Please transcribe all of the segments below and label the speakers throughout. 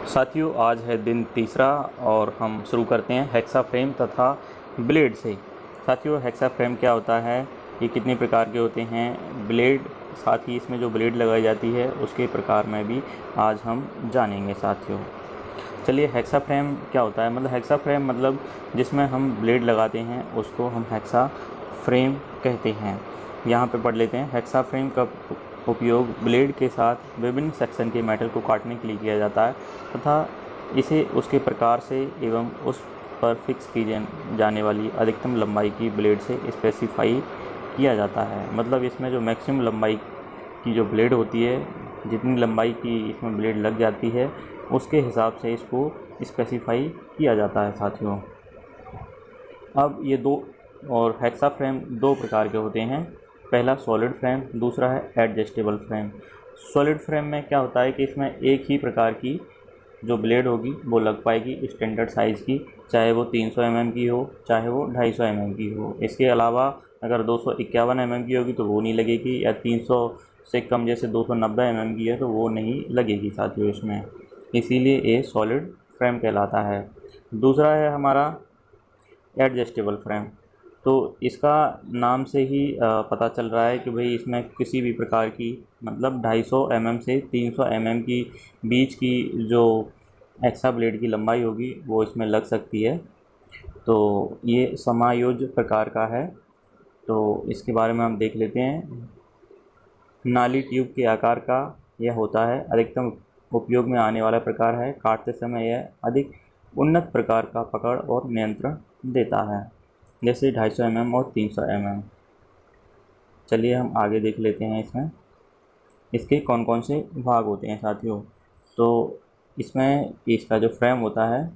Speaker 1: साथियों, आज है दिन तीसरा और हम शुरू करते हैं हेक्सा फ्रेम तथा ब्लेड से। साथियों, हेक्सा फ्रेम क्या होता है, ये कितने प्रकार के होते हैं, ब्लेड, साथ ही इसमें जो ब्लेड लगाई जाती है उसके प्रकार में भी आज हम जानेंगे। साथियों चलिए, हेक्सा फ्रेम क्या होता है। हेक्सा फ्रेम मतलब जिसमें हम ब्लेड लगाते हैं उसको हम हेक्सा फ्रेम कहते हैं। यहाँ पे पढ़ लेते हैं। हेक्सा फ्रेम का उपयोग ब्लेड के साथ विभिन्न सेक्शन के मेटल को काटने के लिए किया जाता है तथा इसे उसके प्रकार से एवं उस पर फिक्स की जाने वाली अधिकतम लंबाई की ब्लेड से स्पेसिफाई किया जाता है। मतलब इसमें जो मैक्सिमम लंबाई की जो ब्लेड होती है, जितनी लंबाई की इसमें ब्लेड लग जाती है उसके हिसाब से इसको स्पेसिफाई किया जाता है। साथियों, अब ये दो और हेक्सा फ्रेम दो प्रकार के होते हैं। पहला सॉलिड फ्रेम, दूसरा है एडजस्टेबल फ्रेम। सॉलिड फ्रेम में क्या होता है कि इसमें एक ही प्रकार की जो ब्लेड होगी वो लग पाएगी स्टैंडर्ड साइज़ की, चाहे वो 300 mm की हो, चाहे वो 250 mm की हो। इसके अलावा अगर 251 mm की होगी तो वो नहीं लगेगी, या 300 से कम जैसे 290 mm की है तो वो नहीं लगेगी साथियों इसमें। इसीलिए ये सॉलिड फ्रेम कहलाता है। दूसरा है हमारा एडजस्टेबल फ्रेम। तो इसका नाम से ही पता चल रहा है कि भाई इसमें किसी भी प्रकार की 250 mm से 300 mm की बीच की जो एक्सा ब्लेड की लंबाई होगी वो इसमें लग सकती है। तो ये समायोज्य प्रकार का है। तो इसके बारे में हम देख लेते हैं। नाली ट्यूब के आकार का यह होता है। अधिकतम उपयोग में आने वाला प्रकार है। काटते समय यह अधिक उन्नत प्रकार का पकड़ और नियंत्रण देता है, जैसे 250 mm और 300 mm। चलिए हम आगे देख लेते हैं इसमें इसके कौन कौन से भाग होते हैं। साथियों, तो इसमें इसका जो फ्रेम होता है,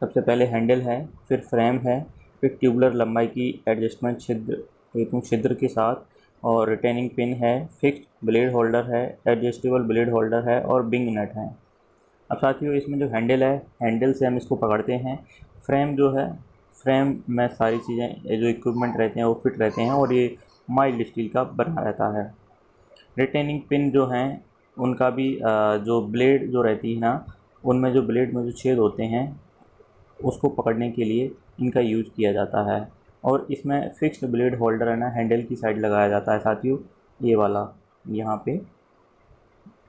Speaker 1: सबसे पहले हैंडल है, फिर फ्रेम है, फिर ट्यूबुलर लंबाई की एडजस्टमेंट छिद्र हेतु छिद्र के साथ, और रिटेनिंग पिन है, फिक्स्ड ब्लेड होल्डर है, एडजस्टेबल ब्लेड होल्डर है और बिंग नट है। अब साथियों, इसमें जो हैंडल है, हैंडल से हम इसको पकड़ते हैं। फ्रेम जो है, फ्रेम में सारी चीज़ें जो इक्विपमेंट रहते हैं वो फिट रहते हैं और ये माइल्ड स्टील का बना रहता है। रिटेनिंग पिन जो हैं उनका भी जो ब्लेड जो रहती है ना, उनमें जो ब्लेड में जो छेद होते हैं उसको पकड़ने के लिए इनका यूज़ किया जाता है। और इसमें फिक्स्ड ब्लेड होल्डर है ना, हैंडल की साइड लगाया जाता है साथियों, ये वाला यहाँ पे।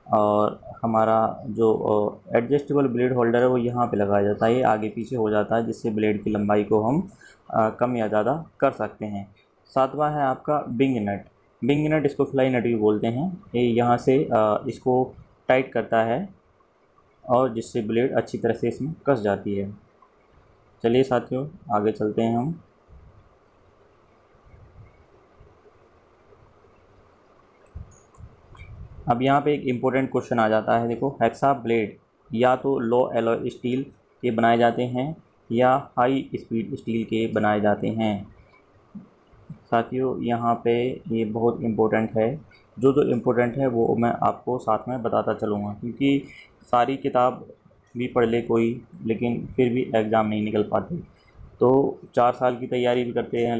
Speaker 1: और हमारा जो एडजस्टेबल ब्लेड होल्डर है वो यहाँ पे लगाया जाता है, ये आगे पीछे हो जाता है, जिससे ब्लेड की लंबाई को हम कम या ज़्यादा कर सकते हैं। सातवां है आपका बिंग नट। बिंग नट, इसको फ्लाई नट भी बोलते हैं। ये यहाँ से इसको टाइट करता है और जिससे ब्लेड अच्छी तरह से इसमें कस जाती है। चलिए साथियों, आगे चलते हैं हम। अब यहाँ पे एक इम्पोर्टेंट क्वेश्चन आ जाता है। देखो, हेक्सा ब्लेड या तो लो एलॉय स्टील के बनाए जाते हैं या हाई स्पीड स्टील के बनाए जाते हैं। साथियों, यहाँ पे ये बहुत इम्पोर्टेंट है। जो जो इम्पोर्टेंट है वो मैं आपको साथ में बताता चलूँगा, क्योंकि सारी किताब भी पढ़ ले कोई, लेकिन फिर भी एग्ज़ाम नहीं निकल पाते। तो 4 साल की तैयारी भी करते हैं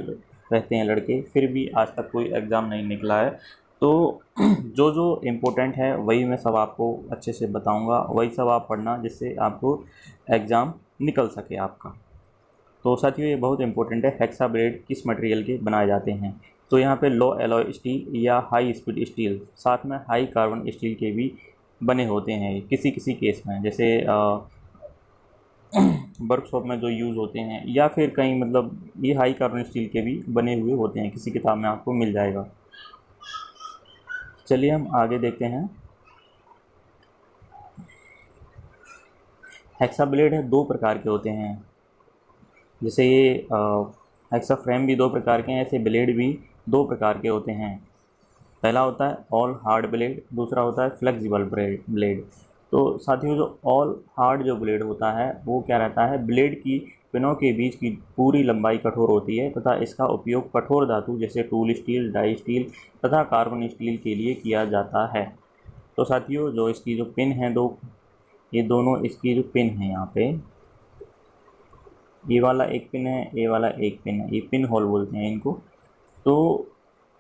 Speaker 1: रहते हैं लड़के, फिर भी आज तक कोई एग्ज़ाम नहीं निकला है। तो जो जो इम्पोर्टेंट है वही मैं सब आपको अच्छे से बताऊंगा, वही सब आप पढ़ना, जिससे आपको एग्ज़ाम निकल सके आपका। तो साथियों, ये बहुत इंपॉर्टेंट है, हेक्सा ब्लेड किस मटेरियल के बनाए जाते हैं। तो यहाँ पे लो एलॉय स्टील या हाई स्पीड स्टील, साथ में हाई कार्बन स्टील के भी बने होते हैं किसी किसी केस में, जैसे वर्कशॉप में जो यूज़ होते हैं, या फिर कहीं ये हाई कार्बन स्टील के भी बने हुए होते हैं, किसी किताब में आपको मिल जाएगा। चलिए हम आगे देखते हैं। हेक्सा ब्लेड है, दो प्रकार के होते हैं। जैसे ये हेक्सा फ्रेम भी दो प्रकार के हैं, ऐसे ब्लेड भी दो प्रकार के होते हैं। पहला होता है ऑल हार्ड ब्लेड, दूसरा होता है फ्लेक्सिबल ब्लेड। तो साथियों, जो ऑल हार्ड जो ब्लेड होता है वो क्या रहता है, ब्लेड की पिनों के बीच की पूरी लंबाई कठोर होती है तथा इसका उपयोग कठोर धातु जैसे टूल स्टील, डाई स्टील तथा कार्बन स्टील के लिए किया जाता है। तो साथियों, जो इसकी जो पिन है दो, ये दोनों इसकी जो पिन है यहाँ पे, ये वाला एक पिन है, ये वाला एक पिन है, ये पिन होल बोलते हैं इनको। तो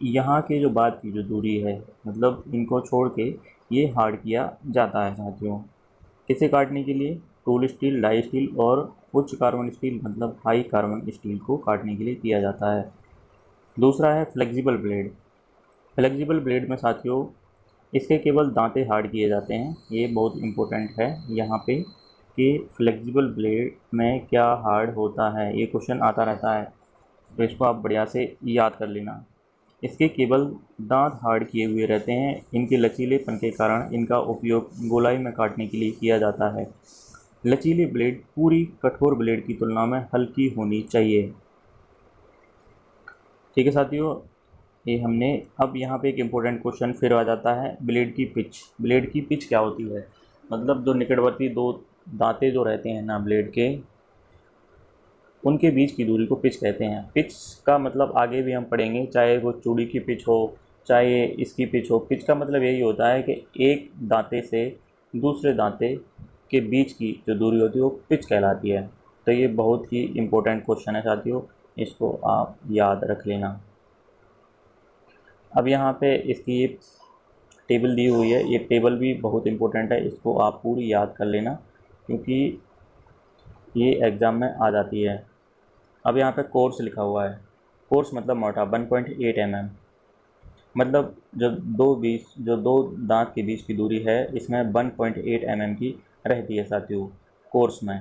Speaker 1: यहाँ के जो बाद की जो दूरी है, इनको छोड़ के ये हार्ड किया जाता है साथियों। किसे काटने के लिए? टूल स्टील, डाई स्टील और उच्च कार्बन स्टील मतलब हाई कार्बन स्टील को काटने के लिए किया जाता है। दूसरा है फ्लेक्सिबल ब्लेड। फ्लेक्सिबल ब्लेड में साथियों इसके केवल दांते हार्ड किए जाते हैं। ये बहुत इम्पोर्टेंट है यहाँ पे कि फ्लेक्सिबल ब्लेड में क्या हार्ड होता है, ये क्वेश्चन आता रहता है, तो इसको आप बढ़िया से याद कर लेना। इसके केवल दांत हार्ड किए हुए रहते हैं। इनके लचीलेपन के कारण इनका उपयोग गोलाई में काटने के लिए किया जाता है। लचीली ब्लेड पूरी कठोर ब्लेड की तुलना में हल्की होनी चाहिए। ठीक है साथियों, ये हमने अब यहाँ पे एक इम्पोर्टेंट क्वेश्चन फिर आ जाता है, ब्लेड की पिच। ब्लेड की पिच क्या होती है? मतलब जो निकटवर्ती दो दांते जो रहते हैं ना ब्लेड के, उनके बीच की दूरी को पिच कहते हैं। पिच का मतलब आगे भी हम पढ़ेंगे, चाहे वो चूड़ी की पिच हो चाहे इसकी पिच हो। पिच का मतलब यही होता है कि एक दांते से दूसरे दांते के बीच की जो दूरी होती है वो पिच कहलाती है। तो ये बहुत ही इम्पोर्टेंट क्वेश्चन है साथियों, इसको आप याद रख लेना। अब यहाँ पे इसकी टेबल दी हुई है, ये टेबल भी बहुत इम्पोर्टेंट है, इसको आप पूरी याद कर लेना क्योंकि ये एग्ज़ाम में आ जाती है। अब यहाँ पे कोर्स लिखा हुआ है। कोर्स मतलब मोटा, 1.8 mm। मतलब जो दो दांत के बीच की दूरी है इसमें 1.8 mm की रहती है साथियों कोर्स में।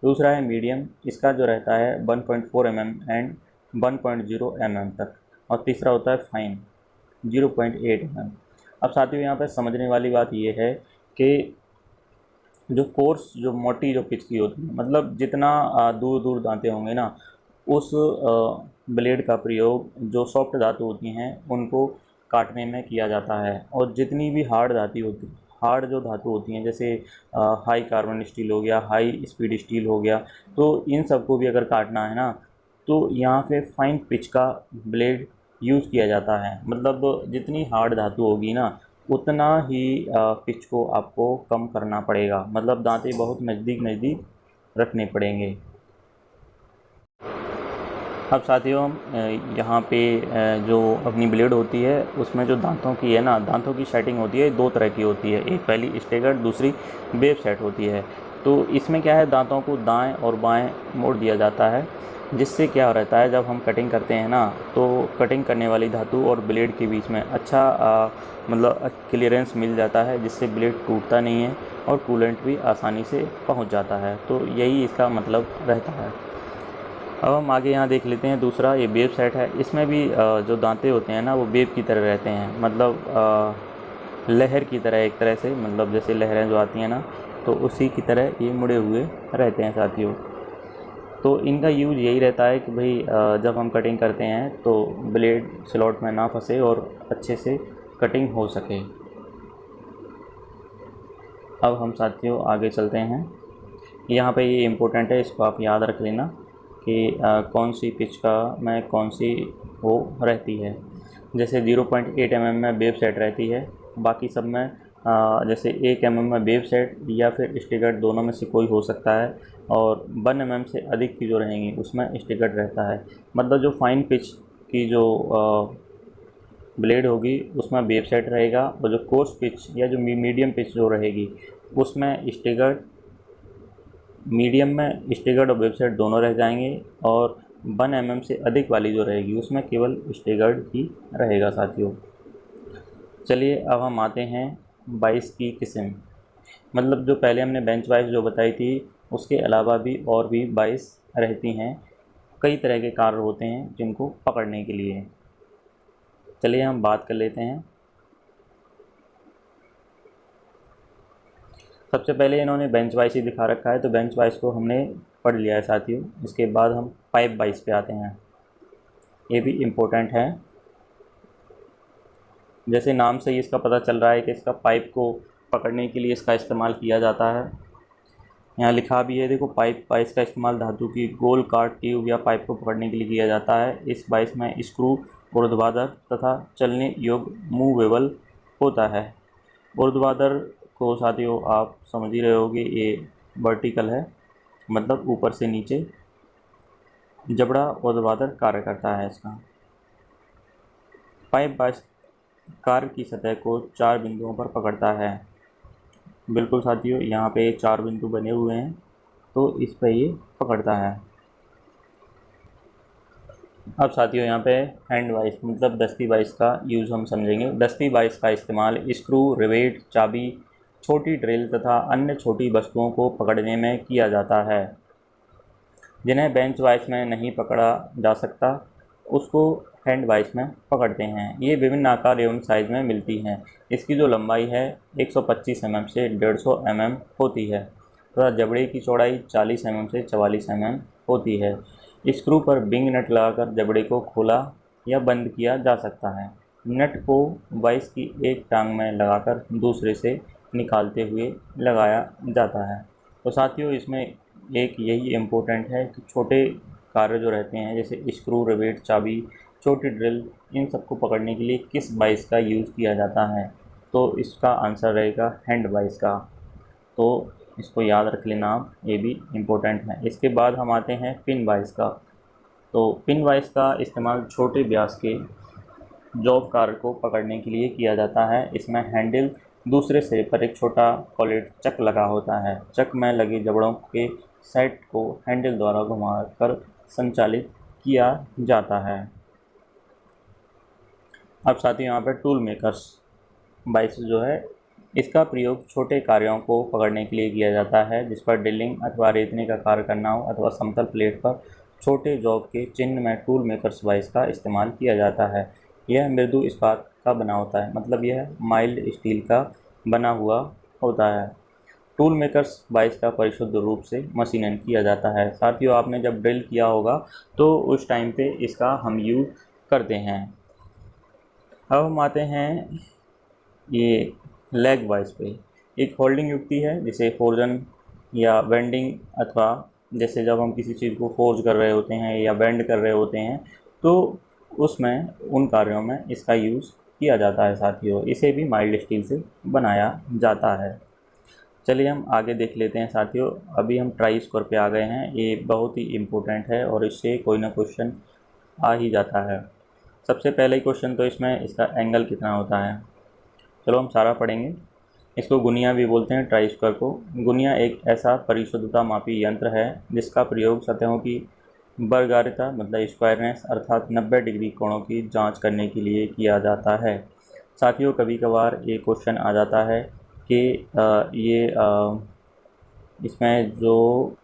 Speaker 1: दूसरा है मीडियम, इसका जो रहता है 1.4 mm एंड 1.0 mm तक। और तीसरा होता है फाइन, 0.8 mm। अब साथियों यहाँ पे समझने वाली बात ये है कि जो कोर्स जो मोटी जो पिच की होती है, मतलब जितना दूर दूर दांते होंगे ना, उस ब्लेड का प्रयोग जो सॉफ्ट धातु होती हैं उनको काटने में किया जाता है। और जितनी भी हार्ड जो धातु होती हैं, जैसे हाई कार्बन स्टील हो गया, हाई स्पीड स्टील हो गया, तो इन सबको भी अगर काटना है ना तो यहाँ पे फाइन पिच का ब्लेड यूज़ किया जाता है। मतलब जितनी हार्ड धातु होगी ना उतना ही पिच को आपको कम करना पड़ेगा, मतलब दांते बहुत नज़दीक नज़दीक रखने पड़ेंगे। अब साथियों यहाँ पे जो अपनी ब्लेड होती है उसमें जो दांतों की है ना, दांतों की सेटिंग होती है दो तरह की होती है। एक पहली स्टेगर्ड, दूसरी वेव सेट होती है। तो इसमें क्या है, दांतों को दाएं और बाएं मोड़ दिया जाता है, जिससे क्या रहता है जब हम कटिंग करते हैं ना तो कटिंग करने वाली धातु और ब्लेड के बीच में अच्छा मतलब क्लियरेंस मिल जाता है, जिससे ब्लेड टूटता नहीं है और कूलेंट भी आसानी से पहुँच जाता है। तो यही इसका मतलब रहता है। अब हम आगे यहाँ देख लेते हैं दूसरा, ये वेव सेट है। इसमें भी जो दांते होते हैं ना वो वेव की तरह रहते हैं, मतलब लहर की तरह एक तरह से, मतलब जैसे लहरें जो आती हैं ना तो उसी की तरह ये मुड़े हुए रहते हैं साथियों। तो इनका यूज यही रहता है कि भाई जब हम कटिंग करते हैं तो ब्लेड स्लॉट में ना फंसे और अच्छे से कटिंग हो सके। अब हम साथियों आगे चलते हैं। यहाँ पे ये इम्पोर्टेंट है, इसको आप याद रख लेना कि कौन सी पिच का में कौन सी वो रहती है। जैसे 0.8 mm में वेव सेट रहती है, बाकी सब में जैसे 1 mm में वेव सेट या फिर स्टिकट, दोनों में से कोई हो सकता है। और 1 mm से अधिक की जो रहेंगी उसमें स्टिकट रहता है। मतलब जो फाइन पिच की जो ब्लेड होगी उसमें वेव सेट रहेगा, और जो कोर्स पिच या जो मीडियम पिच जो रहेगी उसमें स्टिकट, मीडियम में स्टिकर्ड और वेव सेट दोनों रह जाएंगे, और 1 mm से अधिक वाली जो रहेगी उसमें केवल स्टिकर्ड ही रहेगा साथियों। चलिए अब हम आते हैं बाइस की किस्म। मतलब जो पहले हमने बेंच वाइज जो बताई थी उसके अलावा भी और भी बाइस रहती हैं। कई तरह के कार्य होते हैं जिनको पकड़ने के लिए। चलिए हम बात कर लेते हैं। सबसे पहले इन्होंने बेंच वाइस ही दिखा रखा है, तो बेंच वाइस को हमने पढ़ लिया है साथियों। इसके बाद हम पाइप वाइस पे आते हैं, ये भी इम्पोर्टेंट है। जैसे नाम से ही इसका पता चल रहा है कि इसका पाइप को पकड़ने के लिए इसका इस्तेमाल किया जाता है। यहाँ लिखा भी है, देखो, पाइप वाइस का इस्तेमाल धातु की गोल कार्ड ट्यूब या पाइप को पकड़ने के लिए किया जाता है। इस वाइस में स्क्रू ऊर्ध्वाधर तथा चलने योग्य मूवेबल होता है। ऊर्ध्वाधर को साथियों आप समझ ही रहे होगे, ये वर्टिकल है, मतलब ऊपर से नीचे जबड़ा ऊर्ध्वाधर कार्य करता है इसका। पाइप वाइस कार की सतह को 4 बिंदुओं पर पकड़ता है। बिल्कुल साथियों, यहाँ पे 4 बिंदु बने हुए हैं, तो इस पर ये पकड़ता है। अब साथियों यहाँ पे हैंड वाइस मतलब दस्ती वाइस का यूज़ हम समझेंगे। दस्ती वाइस का इस्तेमाल स्क्रू, रिवेट, चाबी, छोटी ड्रिल तथा अन्य छोटी वस्तुओं को पकड़ने में किया जाता है। जिन्हें बेंच वाइस में नहीं पकड़ा जा सकता, उसको हैंड वाइस में पकड़ते हैं। ये विभिन्न आकार एवं साइज़ में मिलती हैं। इसकी जो लंबाई है 125 mm से 150 mm होती है तथा जबड़े की चौड़ाई 40 mm से 44 mm होती है। स्क्रू पर बिंग नट लगाकर जबड़े को खोला या बंद किया जा सकता है। नट को वाइस की एक टांग में लगाकर दूसरे से निकालते हुए लगाया जाता है। तो साथियों, इसमें एक यही इम्पोर्टेंट है कि छोटे कार्य जो रहते हैं जैसे स्क्रू, रिवेट, चाबी, छोटी ड्रिल, इन सबको पकड़ने के लिए किस वाइस का यूज़ किया जाता है। तो इसका आंसर रहेगा हैंड वाइस का। तो इसको याद रख लेना आप, ये भी इम्पोर्टेंट है। इसके बाद हम आते हैं पिन वाइस का। तो पिन वाइस का इस्तेमाल छोटे व्यास के जॉब कार को पकड़ने के लिए किया जाता है। इसमें हैंडल दूसरे सिरे पर एक छोटा कॉलेट चक लगा होता है। चक में लगे जबड़ों के सेट को हैंडल द्वारा घुमाकर संचालित किया जाता है। अब साथ ही यहाँ पर टूल मेकर्स वाइस जो है, इसका प्रयोग छोटे कार्यों को पकड़ने के लिए किया जाता है, जिस पर ड्रिलिंग अथवा रेतने का कार्य करना हो अथवा समतल प्लेट पर छोटे जॉब के चिन्ह में टूल मेकर्स वाइस का इस्तेमाल किया जाता है। यह मृदु इस्पात का बना होता है, मतलब यह माइल्ड स्टील का बना हुआ होता है। टूल मेकर्स वाइस का परिशुद्ध रूप से मशीनन किया जाता है। साथियों, आपने जब ड्रिल किया होगा तो उस टाइम पे इसका हम यूज़ करते हैं। अब हम आते हैं ये लेग वाइस पे। एक होल्डिंग युक्ति है जिसे फोर्जन या बेंडिंग अथवा जैसे जब हम किसी चीज़ को फोर्ज कर रहे होते हैं या बेंड कर रहे होते हैं तो उसमें उन कार्यों में इसका यूज़ किया जाता है। साथियों, इसे भी माइल्ड स्टील से बनाया जाता है। चलिए हम आगे देख लेते हैं। साथियों, अभी हम ट्राई स्क्वायर पे आ गए हैं। ये बहुत ही इम्पोर्टेंट है और इससे कोई ना क्वेश्चन आ ही जाता है। सबसे पहले क्वेश्चन तो इसमें इसका एंगल कितना होता है। चलो हम सारा पढ़ेंगे। इसको गुनिया भी बोलते हैं, ट्राई स्क्वायर को। गुनिया एक ऐसा परिशुद्धता मापी यंत्र है जिसका प्रयोग सतहों की वर्गारिता मतलब स्क्वायरनेस अर्थात 90 डिग्री कोणों की जांच करने के लिए किया जाता है। साथियों, कभी कभार ये क्वेश्चन आ जाता है कि इसमें जो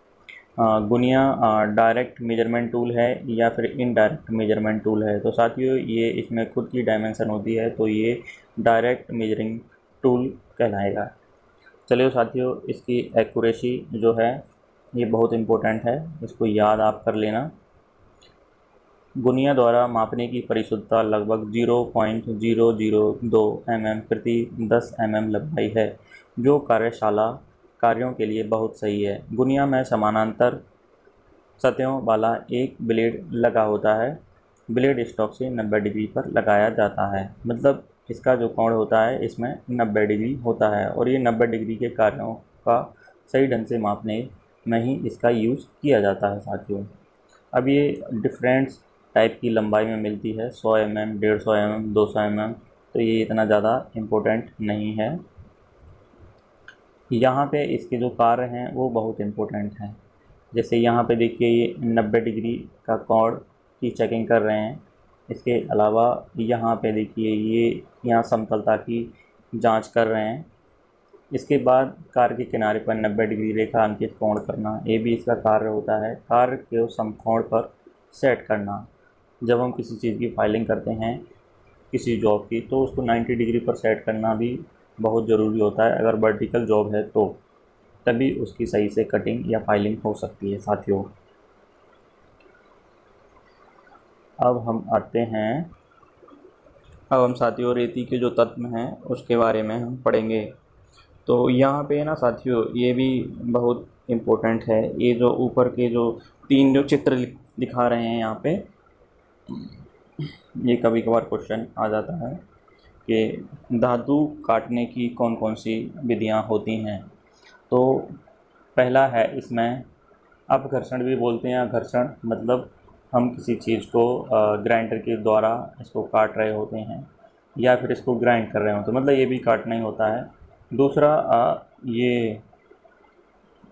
Speaker 1: गुनिया डायरेक्ट मेजरमेंट टूल है या फिर इनडायरेक्ट मेजरमेंट टूल है। तो साथियों, ये इसमें खुद की डायमेंशन होती है, तो ये डायरेक्ट मेजरिंग टूल कहलाएगा। चलिए साथियों, इसकी एक्यूरेसी जो है ये बहुत इम्पोर्टेंट है, इसको याद आप कर लेना। गुनिया द्वारा मापने की परिशुद्धता लगभग 0.002 mm प्रति 10 mm लंबाई है, जो कार्यशाला कार्यों के लिए बहुत सही है। गुनिया में समानांतर सतहों वाला एक ब्लेड लगा होता है। ब्लेड स्टॉक से 90 डिग्री पर लगाया जाता है, मतलब इसका जो कोण होता है इसमें 90 डिग्री होता है और ये 90 डिग्री के कार्यों का सही ढंग से मापने में ही इसका यूज़ किया जाता है। साथियों, अब ये डिफरेंट टाइप की लंबाई में मिलती है, 100 mm, 150 mm, 200 mm, तो ये इतना ज़्यादा इम्पोर्टेंट नहीं है। यहाँ पे इसके जो कार्य हैं वो बहुत इम्पोर्टेंट हैं। जैसे यहाँ पे देखिए ये 90 डिग्री का कोण की चेकिंग कर रहे हैं। इसके अलावा यहाँ पे देखिए ये यहाँ समतलता की जांच कर रहे हैं। इसके बाद कार के किनारे पर 90 डिग्री रेखा अंकित कोण करना, ये भी इसका कार्य होता है। कार के समकोण पर सेट करना, जब हम किसी चीज़ की फाइलिंग करते हैं किसी जॉब की तो उसको 90 डिग्री पर सेट करना भी बहुत ज़रूरी होता है। अगर वर्टिकल जॉब है तो तभी उसकी सही से कटिंग या फाइलिंग हो सकती है। साथियों, अब हम आते हैं, अब हम साथियों रेती के जो तत्व हैं उसके बारे में हम पढ़ेंगे। तो यहाँ पे ना साथियों ये भी बहुत इम्पोर्टेंट है। ये जो ऊपर के जो 3 जो चित्र दिखा रहे हैं यहाँ पे, ये कभी कभार क्वेश्चन आ जाता है कि धातु काटने की कौन कौन सी विधियाँ होती हैं। तो पहला है इसमें अपघर्षण भी बोलते हैं। घर्षण मतलब हम किसी चीज़ को ग्राइंडर के द्वारा इसको काट रहे होते हैं, या फिर इसको ग्राइंड कर रहे हो तो मतलब ये भी काटना ही होता है। दूसरा ये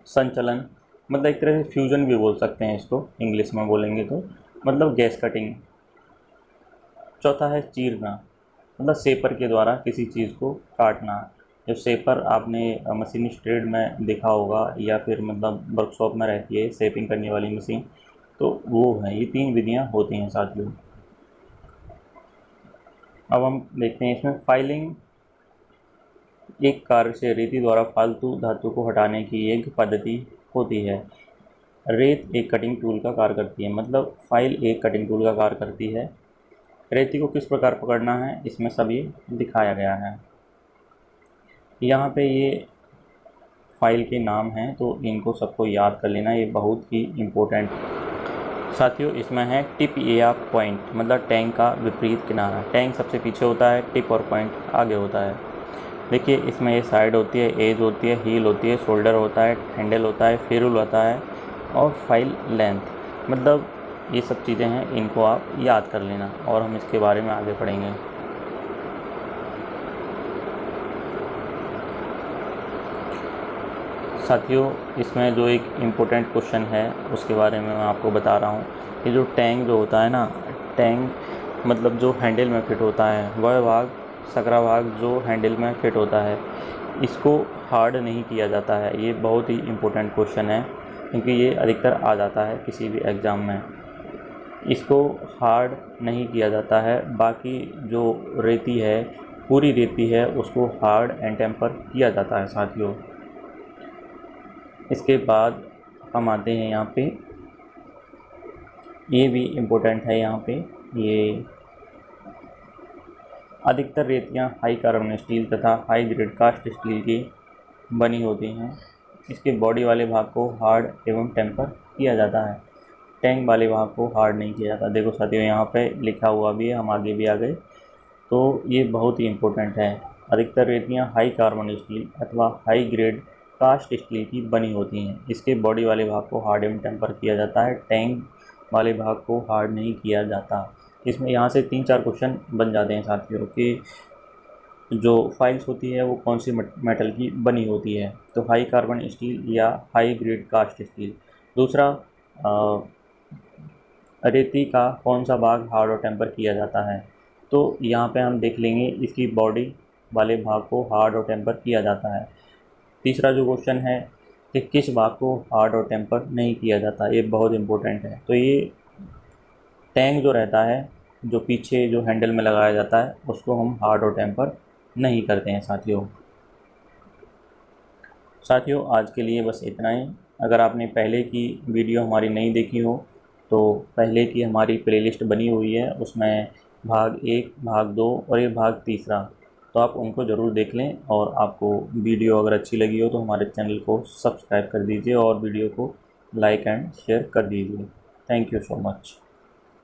Speaker 1: संचलन, मतलब एक तरह से फ्यूज़न भी बोल सकते हैं इसको इंग्लिश में बोलेंगे तो, मतलब गैस कटिंग। चौथा है चीरना, मतलब सेपर के द्वारा किसी चीज़ को काटना। जो सेपर आपने मशीनिस्ट ट्रेड में देखा होगा या फिर मतलब वर्कशॉप में रहती है शेपिंग करने वाली मशीन, तो वो है। ये 3 विधियाँ होती हैं साथियों। अब हम देखते हैं इसमें फाइलिंग। एक कार्य से रेती द्वारा फालतू धातु को हटाने की एक पद्धति होती है। रेत एक कटिंग टूल का कार्य करती है, मतलब फाइल एक कटिंग टूल का कार्य करती है। रेती को किस प्रकार पकड़ना है इसमें सभी दिखाया गया है। यहाँ पे ये फाइल के नाम हैं तो इनको सबको याद कर लेना, ये बहुत ही इम्पोर्टेंट। साथियों इसमें है टिप या पॉइंट, मतलब टैंक का विपरीत किनारा। टैंक सबसे पीछे होता है, टिप और पॉइंट आगे होता है। देखिए इसमें ये साइड होती है, एज होती है, हील होती है, शोल्डर होता है, हैंडल होता है, फेरुल होता है और फाइल लेंथ, मतलब ये सब चीज़ें हैं, इनको आप याद कर लेना और हम इसके बारे में आगे पढ़ेंगे। साथियों इसमें जो एक इम्पोर्टेंट क्वेश्चन है उसके बारे में मैं आपको बता रहा हूँ। ये जो टैंक जो होता है ना, टैंक मतलब जो हैंडल में फिट होता है वह भाग, सकरा भाग जो हैंडल में फिट होता है, इसको हार्ड नहीं किया जाता है। ये बहुत ही इम्पोर्टेंट क्वेश्चन है क्योंकि ये अधिकतर आ जाता है किसी भी एग्ज़ाम में। इसको हार्ड नहीं किया जाता है, बाकी जो रेती है, पूरी रेती है, उसको हार्ड एंड टेम्पर किया जाता है साथियों। इसके बाद हम आते हैं यहाँ पे, ये भी इम्पोर्टेंट है यहाँ पे। ये अधिकतर रेतियाँ हाई कार्बन स्टील तथा हाई ग्रेड कास्ट स्टील की बनी होती हैं। इसके बॉडी वाले भाग को हार्ड एवं टेम्पर किया जाता है, टैंक वाले भाग को हार्ड नहीं किया जाता। देखो साथियों यहाँ पे लिखा हुआ भी है, हम आगे भी आ गए, तो ये बहुत ही इम्पोर्टेंट है। अधिकतर रेतियाँ हाई कार्बन स्टील अथवा हाई ग्रेड कास्ट स्टील की बनी होती हैं। इसके बॉडी वाले भाग को हार्ड एवं टेम्पर किया जाता है, टैंक वाले भाग को हार्ड नहीं किया जाता। इसमें यहाँ से 3-4 क्वेश्चन बन जाते हैं साथियों कि जो फाइल्स होती है वो कौन सी मेटल की बनी होती है, तो हाई कार्बन स्टील या हाई ग्रेड कास्ट स्टील। दूसरा रेती का कौन सा भाग हार्ड और टेम्पर किया जाता है, तो यहाँ पे हम देख लेंगे इसकी बॉडी वाले भाग को हार्ड और टेम्पर किया जाता है। तीसरा जो क्वेश्चन है कि किस भाग को हार्ड और टेम्पर नहीं किया जाता, ये बहुत इम्पोर्टेंट है। तो ये टैंक जो रहता है, जो पीछे जो हैंडल में लगाया जाता है, उसको हम हार्ड और टेम्पर नहीं करते हैं साथियों। आज के लिए बस इतना ही। अगर आपने पहले की वीडियो हमारी नहीं देखी हो तो पहले की हमारी प्लेलिस्ट बनी हुई है, उसमें भाग 1, भाग 2 और ये भाग 3, तो आप उनको ज़रूर देख लें। और आपको वीडियो अगर अच्छी लगी हो तो हमारे चैनल को सब्सक्राइब कर दीजिए और वीडियो को लाइक एंड शेयर कर दीजिए। Thank you so much.